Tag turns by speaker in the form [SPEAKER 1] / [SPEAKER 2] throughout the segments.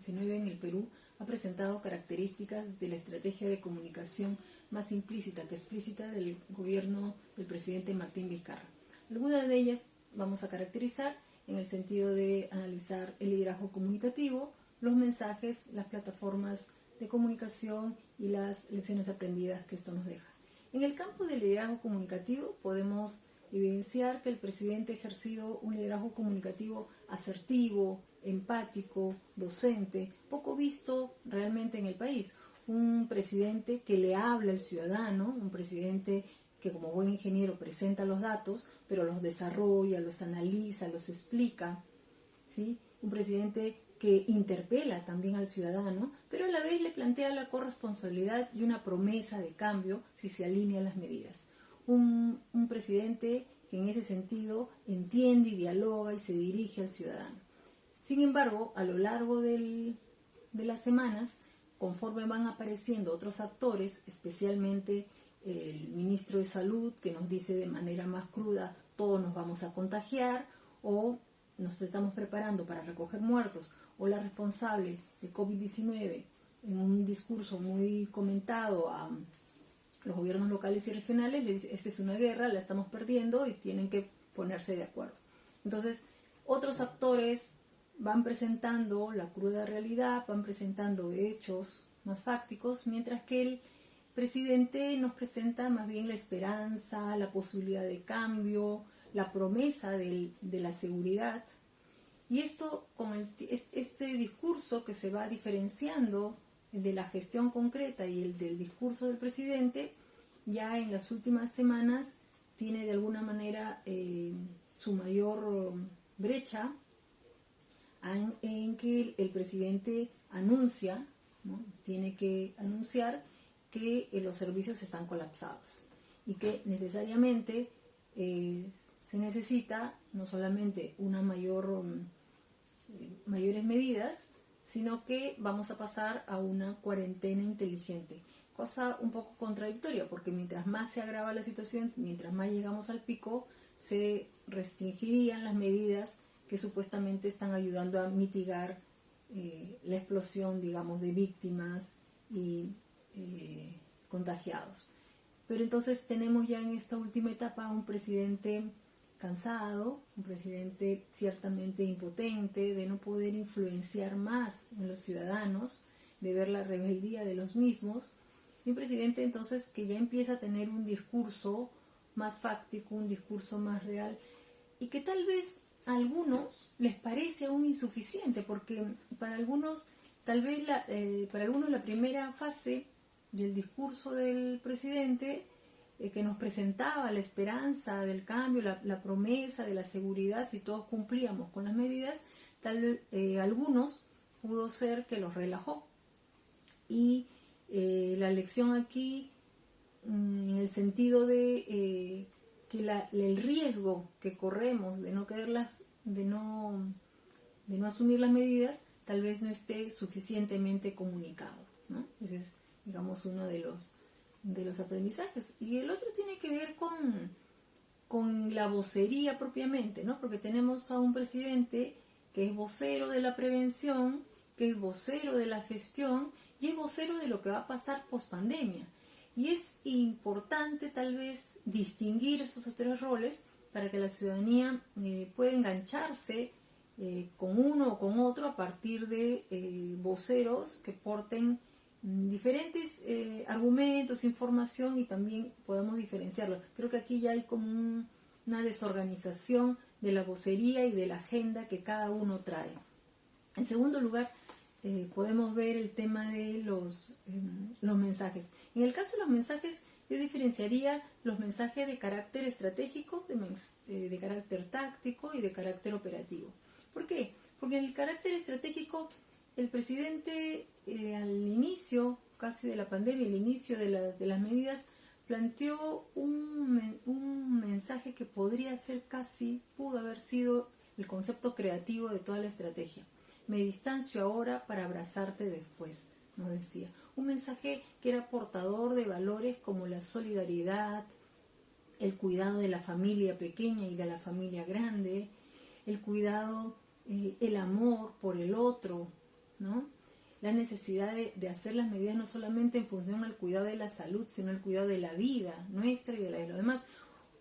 [SPEAKER 1] COVID-19 en el Perú ha presentado características de la estrategia de comunicación más implícita que explícita del gobierno del presidente Martín Vizcarra. Algunas de ellas vamos a caracterizar en el sentido de analizar el liderazgo comunicativo, los mensajes, las plataformas de comunicación y las lecciones aprendidas que esto nos deja. En el campo del liderazgo comunicativo podemos evidenciar que el presidente ha ejercido un liderazgo comunicativo asertivo, empático, docente, poco visto realmente en el país. Un presidente que le habla al ciudadano, un presidente que como buen ingeniero presenta los datos, pero los desarrolla, los analiza, los explica, ¿sí? Un presidente que interpela también al ciudadano, pero a la vez le plantea la corresponsabilidad y una promesa de cambio si se alinean las medidas. Un presidente que en ese sentido entiende y dialoga y se dirige al ciudadano. Sin embargo, a lo largo de las semanas, conforme van apareciendo otros actores, especialmente el ministro de Salud, que nos dice de manera más cruda, todos nos vamos a contagiar, o nos estamos preparando para recoger muertos, o la responsable de COVID-19, en un discurso muy comentado a los gobiernos locales y regionales, le dice, esta es una guerra, la estamos perdiendo y tienen que ponerse de acuerdo. Entonces, otros actores van presentando la cruda realidad, van presentando hechos más fácticos, mientras que el presidente nos presenta más bien la esperanza, la posibilidad de cambio, la promesa de la seguridad. Y esto, con este discurso que se va diferenciando, el de la gestión concreta y el del discurso del presidente, ya en las últimas semanas tiene de alguna manera su mayor brecha en que el presidente anuncia, ¿no? Tiene que anunciar que los servicios están colapsados y que necesariamente se necesita no solamente una mayores medidas, sino que vamos a pasar a una cuarentena inteligente, cosa un poco contradictoria, porque mientras más se agrava la situación, mientras más llegamos al pico, se restringirían las medidas que supuestamente están ayudando a mitigar la explosión, digamos, de víctimas y contagiados. Pero entonces tenemos ya en esta última etapa un presidente cansado, un presidente ciertamente impotente de no poder influenciar más en los ciudadanos, de ver la rebeldía de los mismos, y un presidente entonces que ya empieza a tener un discurso más fáctico, un discurso más real, y que tal vez a algunos les parece aún insuficiente, porque para algunos, tal vez para algunos la primera fase del discurso del presidente que nos presentaba la esperanza del cambio, la promesa de la seguridad si todos cumplíamos con las medidas, tal vez algunos pudo ser que los relajó. Y la lección aquí, en el sentido de que el riesgo que corremos de no asumir las medidas, tal vez no esté suficientemente comunicado, ¿no? Ese es, digamos, uno de los aprendizajes. Y el otro tiene que ver con la vocería propiamente, ¿no? Porque tenemos a un presidente que es vocero de la prevención, que es vocero de la gestión y es vocero de lo que va a pasar post-pandemia. Y es importante tal vez distinguir esos tres roles para que la ciudadanía pueda engancharse con uno o con otro a partir de voceros que porten diferentes argumentos, información y también podamos diferenciarlos. Creo que aquí ya hay como una desorganización de la vocería y de la agenda que cada uno trae. En segundo lugar, podemos ver el tema de los mensajes. En el caso de los mensajes, yo diferenciaría los mensajes de carácter estratégico, de carácter táctico y de carácter operativo. ¿Por qué? Porque en el carácter estratégico, el presidente al inicio casi de la pandemia, al inicio de las medidas, planteó un mensaje que pudo haber sido el concepto creativo de toda la estrategia. Me distancio ahora para abrazarte después, nos decía. Un mensaje que era portador de valores como la solidaridad, el cuidado de la familia pequeña y de la familia grande, el cuidado, el amor por el otro, ¿no? la necesidad de hacer las medidas no solamente en función al cuidado de la salud, sino al cuidado de la vida nuestra y de la de los demás,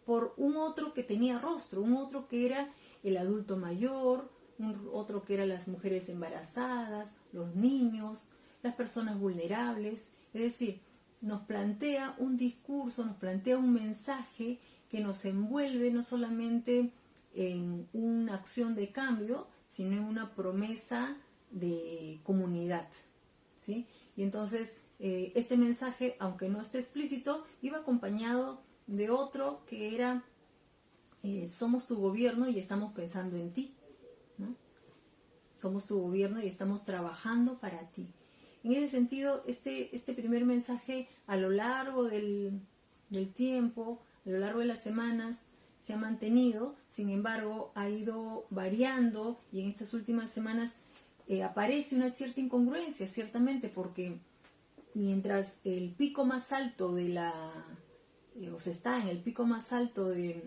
[SPEAKER 1] por un otro que tenía rostro, un otro que era el adulto mayor, un otro que eran las mujeres embarazadas, los niños, las personas vulnerables. Es decir, nos plantea un discurso, nos plantea un mensaje que nos envuelve no solamente en una acción de cambio, sino en una promesa de comunidad, ¿sí? Y entonces este mensaje, aunque no esté explícito, iba acompañado de otro que era somos tu gobierno y estamos pensando en ti, ¿no? Somos tu gobierno y estamos trabajando para ti. En ese sentido, este primer mensaje a lo largo del tiempo, a lo largo de las semanas, se ha mantenido. Sin embargo, ha ido variando y en estas últimas semanas aparece una cierta incongruencia, ciertamente, porque mientras el pico más alto o se está en el pico más alto de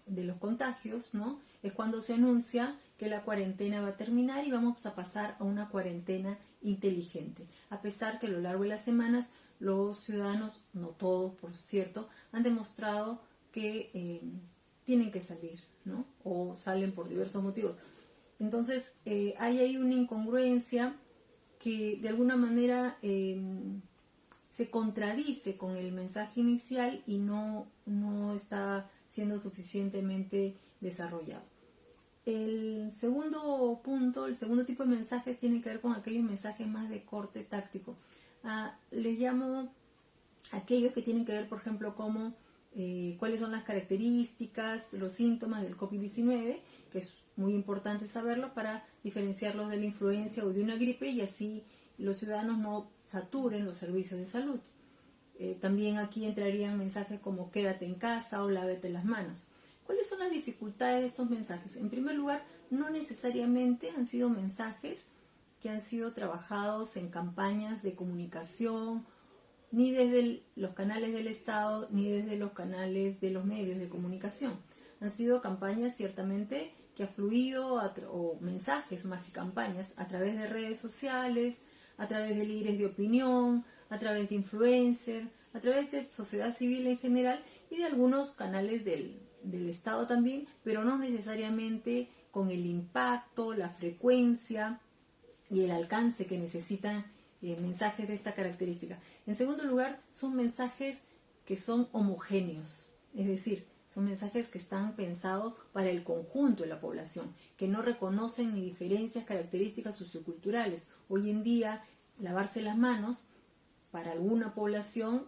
[SPEAKER 1] los contagios, ¿no? Es cuando se anuncia que la cuarentena va a terminar y vamos a pasar a una cuarentena inteligente. A pesar que a lo largo de las semanas los ciudadanos, no todos por cierto, han demostrado que tienen que salir, ¿no? O salen por diversos motivos. Entonces hay ahí una incongruencia que de alguna manera se contradice con el mensaje inicial y no está siendo suficientemente desarrollado. El segundo punto, el segundo tipo de mensajes tiene que ver con aquellos mensajes más de corte táctico. Les llamo aquellos que tienen que ver, por ejemplo, como cuáles son las características, los síntomas del COVID-19, que es muy importante saberlo para diferenciarlos de la influenza o de una gripe y así los ciudadanos no saturen los servicios de salud. También aquí entrarían mensajes como quédate en casa o lávate las manos. ¿Cuáles son las dificultades de estos mensajes? En primer lugar, no necesariamente han sido mensajes que han sido trabajados en campañas de comunicación, ni desde los canales del Estado, ni desde los canales de los medios de comunicación. Han sido campañas ciertamente que ha fluido, o mensajes más que campañas, a través de redes sociales, a través de líderes de opinión, a través de influencers, a través de sociedad civil en general y de algunos canales del Estado también, pero no necesariamente con el impacto, la frecuencia y el alcance que necesitan mensajes de esta característica. En segundo lugar, son mensajes que son homogéneos, es decir, son mensajes que están pensados para el conjunto de la población, que no reconocen ni diferencias características socioculturales. Hoy en día, lavarse las manos para alguna población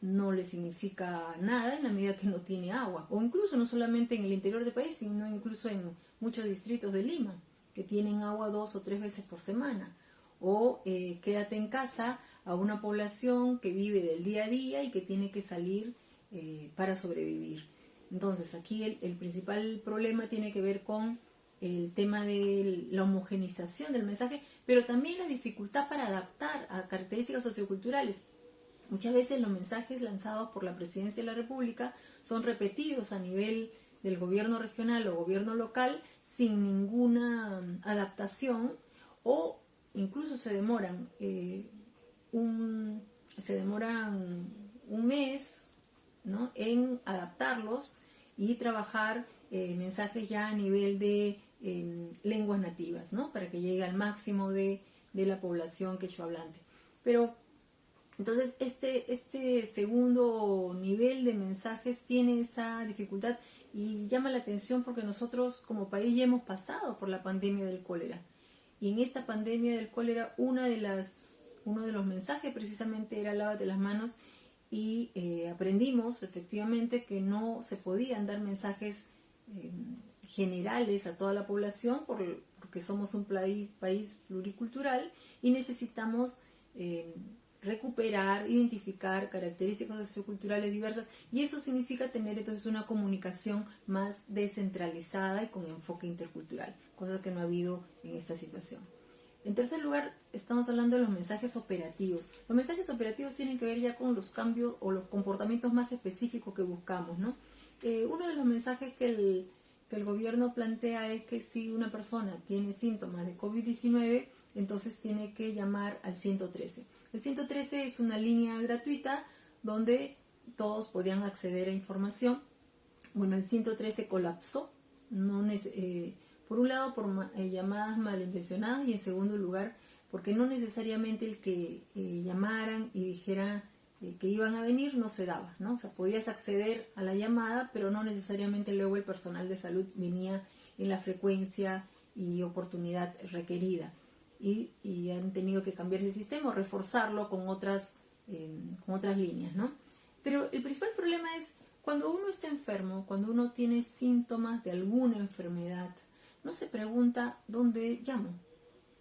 [SPEAKER 1] no le significa nada en la medida que no tiene agua, o incluso no solamente en el interior del país, sino incluso en muchos distritos de Lima, que tienen agua 2 o 3 veces por semana. O quédate en casa a una población que vive del día a día y que tiene que salir para sobrevivir. Entonces aquí el principal problema tiene que ver con el tema de la homogenización del mensaje, pero también la dificultad para adaptar a características socioculturales. Muchas veces los mensajes lanzados por la Presidencia de la República son repetidos a nivel del gobierno regional o gobierno local sin ninguna adaptación, o incluso se demoran un mes, ¿no?, en adaptarlos y trabajar mensajes ya a nivel de lenguas nativas, ¿no?, para que llegue al máximo de la población quechohablante. Pero entonces este segundo nivel de mensajes tiene esa dificultad y llama la atención porque nosotros como país ya hemos pasado por la pandemia del cólera. Y en esta pandemia del cólera uno de los mensajes precisamente era lávate las manos, y aprendimos efectivamente que no se podían dar mensajes generales a toda la población porque somos un país pluricultural y necesitamos recuperar, identificar características socioculturales diversas, y eso significa tener entonces una comunicación más descentralizada y con enfoque intercultural, cosa que no ha habido en esta situación. En tercer lugar, estamos hablando de los mensajes operativos. Los mensajes operativos tienen que ver ya con los cambios o los comportamientos más específicos que buscamos, ¿no? Uno de los mensajes que el gobierno plantea es que si una persona tiene síntomas de COVID-19, entonces tiene que llamar al 113. El 113 es una línea gratuita donde todos podían acceder a información. Bueno, el 113 colapsó, por un lado por llamadas malintencionadas y en segundo lugar porque no necesariamente el que llamaran y dijeran que iban a venir no se daba, ¿no? O sea, podías acceder a la llamada, pero no necesariamente luego el personal de salud venía en la frecuencia y oportunidad requerida. Y han tenido que cambiar el sistema o reforzarlo con otras líneas, ¿no? Pero el principal problema es cuando uno está enfermo, cuando uno tiene síntomas de alguna enfermedad, no se pregunta dónde llamo,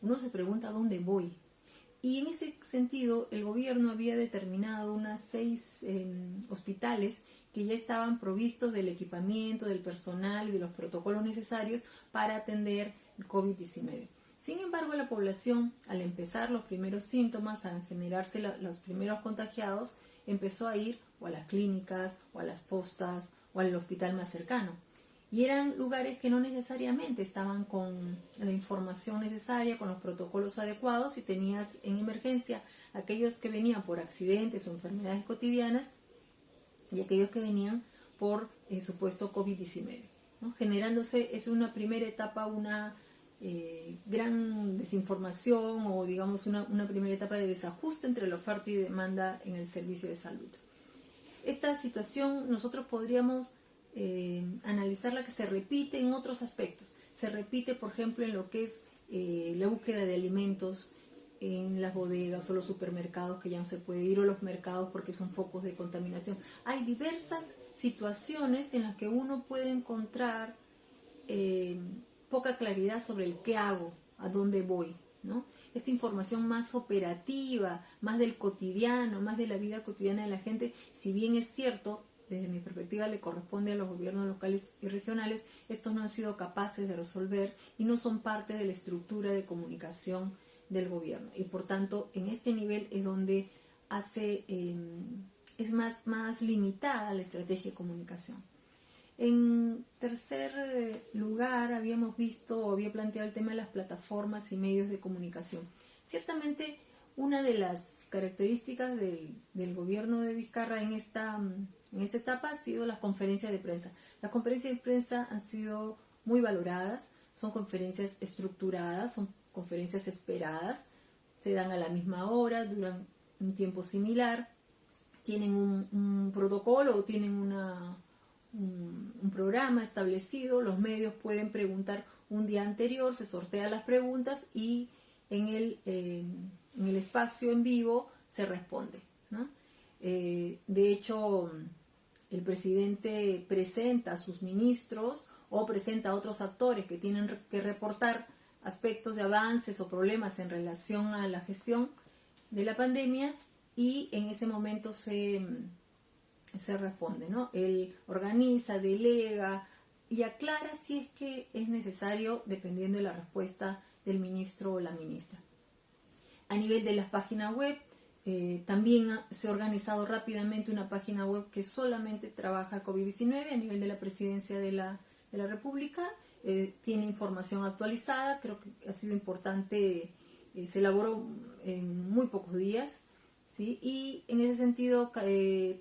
[SPEAKER 1] uno se pregunta dónde voy. Y en ese sentido, el gobierno había determinado unas 6 hospitales que ya estaban provistos del equipamiento, del personal y de los protocolos necesarios para atender el COVID-19. Sin embargo, la población, al empezar los primeros síntomas, al generarse los primeros contagiados, empezó a ir o a las clínicas, o a las postas, o al hospital más cercano. Y eran lugares que no necesariamente estaban con la información necesaria, con los protocolos adecuados, y tenías en emergencia aquellos que venían por accidentes o enfermedades cotidianas y aquellos que venían por supuesto COVID-19, ¿no? Generándose, es una primera etapa, una gran desinformación o digamos una primera etapa de desajuste entre la oferta y demanda en el servicio de salud. Esta situación nosotros podríamos analizarla que se repite en otros aspectos. Se repite, por ejemplo, en lo que es la búsqueda de alimentos en las bodegas o los supermercados que ya no se puede ir, o los mercados porque son focos de contaminación. Hay diversas situaciones en las que uno puede encontrar poca claridad sobre el qué hago, a dónde voy, ¿no? Esta información más operativa, más del cotidiano, más de la vida cotidiana de la gente, si bien es cierto, desde mi perspectiva le corresponde a los gobiernos locales y regionales, estos no han sido capaces de resolver y no son parte de la estructura de comunicación del gobierno. Y por tanto, en este nivel es donde es más limitada la estrategia de comunicación. En tercer lugar, habíamos visto o había planteado el tema de las plataformas y medios de comunicación. Ciertamente, una de las características del gobierno de Vizcarra en esta etapa ha sido las conferencias de prensa. Las conferencias de prensa han sido muy valoradas, son conferencias estructuradas, son conferencias esperadas, se dan a la misma hora, duran un tiempo similar, tienen un protocolo o tienen un programa establecido, los medios pueden preguntar un día anterior, se sortean las preguntas y en el espacio en vivo se responde, ¿no? De hecho, el presidente presenta a sus ministros o presenta a otros actores que tienen que reportar aspectos de avances o problemas en relación a la gestión de la pandemia y en ese momento se responde, ¿no? Él organiza, delega y aclara si es que es necesario dependiendo de la respuesta del ministro o la ministra. A nivel de las páginas web, también se ha organizado rápidamente una página web que solamente trabaja COVID-19 a nivel de la Presidencia de la República. Tiene información actualizada, creo que ha sido importante, se elaboró en muy pocos días, ¿sí? Y en ese sentido,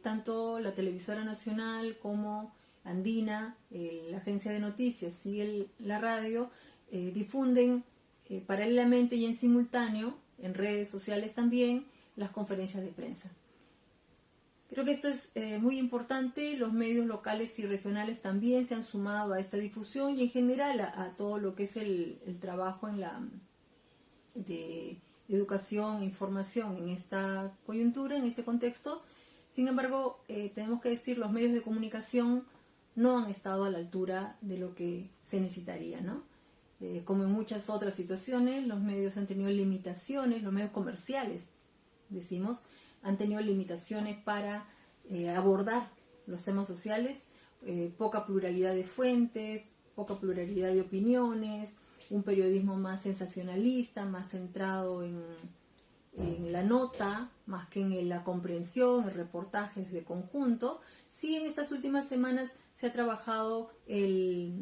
[SPEAKER 1] tanto la televisora nacional como Andina, la agencia de noticias y la radio, difunden paralelamente y en simultáneo, en redes sociales también, las conferencias de prensa. Creo que esto es muy importante. Los medios locales y regionales también se han sumado a esta difusión y en general a todo lo que es el trabajo de educación e información en esta coyuntura, en este contexto. Sin embargo, tenemos que decir, los medios de comunicación no han estado a la altura de lo que se necesitaría, ¿no? Como en muchas otras situaciones, los medios han tenido limitaciones, los medios comerciales, decimos, han tenido limitaciones para abordar los temas sociales, poca pluralidad de fuentes, poca pluralidad de opiniones, un periodismo más sensacionalista, más centrado en la nota, más que en la comprensión, en reportajes de conjunto. Sí, en estas últimas semanas se ha trabajado el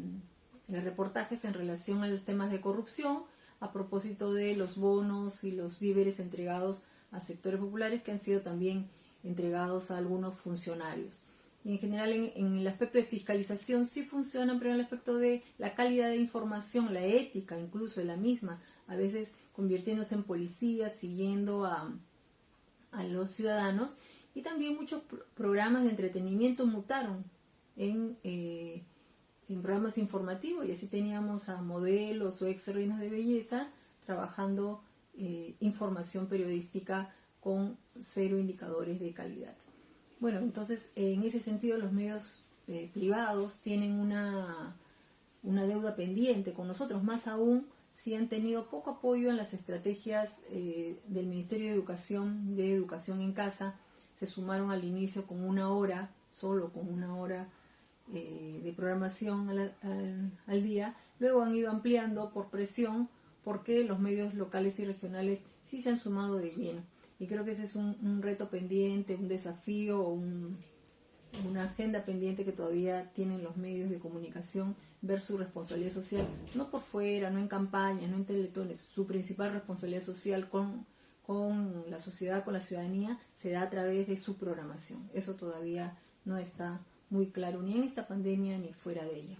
[SPEAKER 1] reportajes en relación a los temas de corrupción. a propósito de los bonos y los víveres entregados a sectores populares que han sido también entregados a algunos funcionarios. Y en general en el aspecto de fiscalización sí funcionan, pero en el aspecto de la calidad de información, la ética incluso de la misma, a veces convirtiéndose en policías, siguiendo a los ciudadanos, y también muchos programas de entretenimiento mutaron en programas informativos, y así teníamos a modelos o ex reinas de belleza trabajando información periodística con 0 indicadores de calidad. Bueno, entonces en ese sentido los medios privados tienen una deuda pendiente con nosotros, más aún si han tenido poco apoyo en las estrategias del Ministerio de Educación en Casa. Se sumaron al inicio con 1 hora, solo con 1 hora de programación al día, luego han ido ampliando por presión, porque los medios locales y regionales sí se han sumado de lleno. Y creo que ese es un reto pendiente, un desafío, una agenda pendiente que todavía tienen los medios de comunicación, ver su responsabilidad social, no por fuera, no en campañas, no en teletones. Su principal responsabilidad social con la sociedad, con la ciudadanía, se da a través de su programación. Eso todavía no está muy claro, ni en esta pandemia ni fuera de ella.